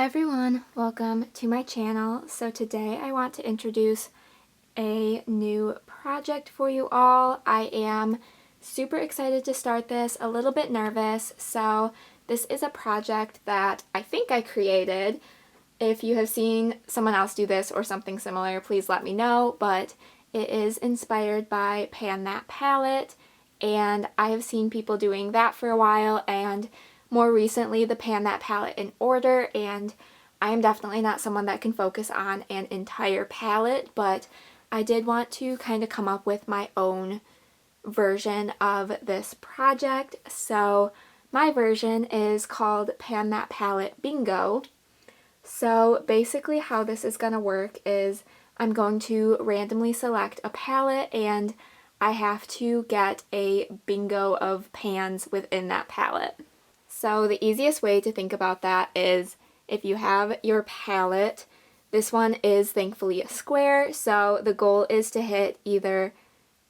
Hi everyone, welcome to my channel. So today I want to introduce a new project for you all. I am super excited to start this, a little bit nervous. So this is a project that I think I created. If you have seen someone else do this or something similar, please let me know, but it is inspired by Pan That Palette, and I have seen people doing that for a while, and more recently the Pan That Palette in order, and I am definitely not someone that can focus on an entire palette, but I did want to kind of come up with my own version of this project. So my version is called Pan That Palette Bingo. So basically how this is going to work is I'm going to randomly select a palette and I have to get a bingo of pans within that palette. So the easiest way to think about that is if you have your palette, this one is thankfully a square, so the goal is to hit either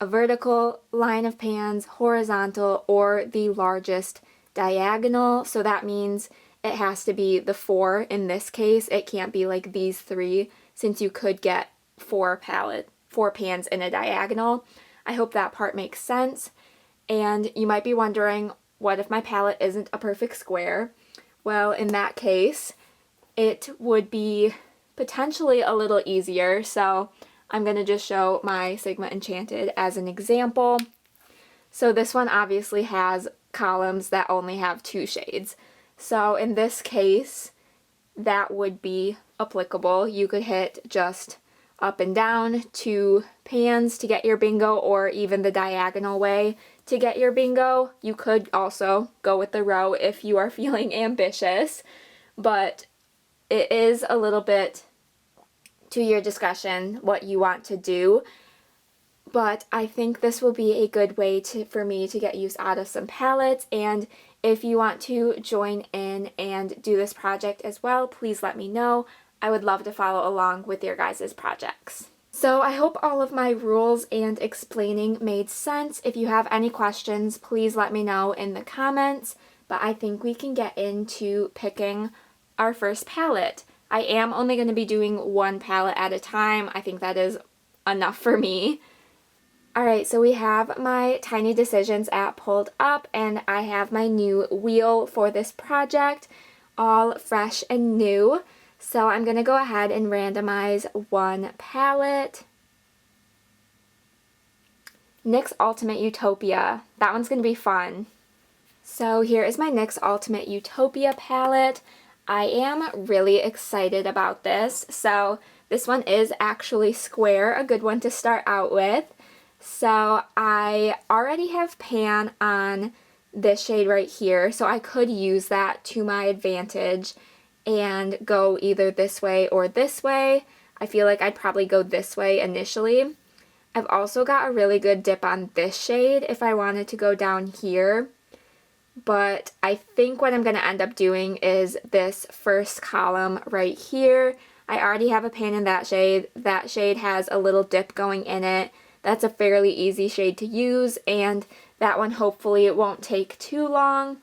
a vertical line of pans, horizontal, or the largest diagonal. So that means it has to be the 4 in this case. It can't be like these 3, since you could get 4 pans in a diagonal. I hope that part makes sense. And you might be wondering, what if my palette isn't a perfect square? Well, in that case, it would be potentially a little easier. So I'm going to just show my Sigma Enchanted as an example. So this one obviously has columns that only have 2 shades. So in this case, that would be applicable. You could hit just up and down 2 pans to get your bingo, or even the diagonal way to get your bingo. You could also go with the row if you are feeling ambitious, but it is a little bit to your discretion what you want to do. But I think this will be a good way for me to get use out of some palettes, and if you want to join in and do this project as well, please let me know. I would love to follow along with your guys' projects. So I hope all of my rules and explaining made sense. If you have any questions, please let me know in the comments, but I think we can get into picking our first palette. I am only going to be doing one palette at a time. I think that is enough for me. Alright, so we have my Tiny Decisions app pulled up, and I have my new wheel for this project, all fresh and new. So I'm going to go ahead and randomize one palette. NYX Ultimate Utopia. That one's going to be fun. So here is my NYX Ultimate Utopia palette. I am really excited about this. So this one is actually square, a good one to start out with. So I already have pan on this shade right here, so I could use that to my advantage and go either this way or this way. I feel like I'd probably go this way initially. I've also got a really good dip on this shade if I wanted to go down here, but I think what I'm going to end up doing is this first column right here. I already have a pan in that shade. That shade has a little dip going in it. That's a fairly easy shade to use, and that one hopefully it won't take too long.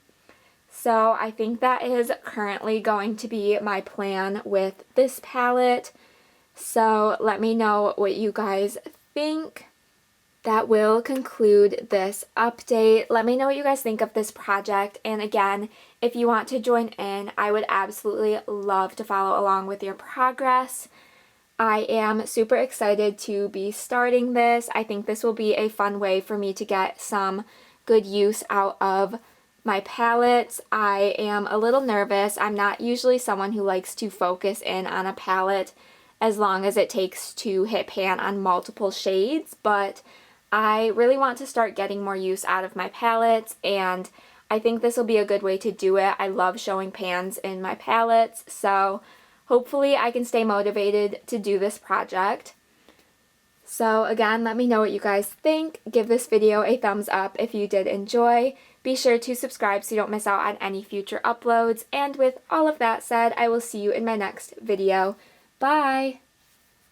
So I think that is currently going to be my plan with this palette. So let me know what you guys think. That will conclude this update. Let me know what you guys think of this project. And again, if you want to join in, I would absolutely love to follow along with your progress. I am super excited to be starting this. I think this will be a fun way for me to get some good use out of my palettes. I am a little nervous. I'm not usually someone who likes to focus in on a palette as long as it takes to hit pan on multiple shades, but I really want to start getting more use out of my palettes, and I think this will be a good way to do it. I love showing pans in my palettes, so hopefully I can stay motivated to do this project. So again, let me know what you guys think. Give this video a thumbs up if you did enjoy. Be sure to subscribe so you don't miss out on any future uploads. And with all of that said, I will see you in my next video. Bye!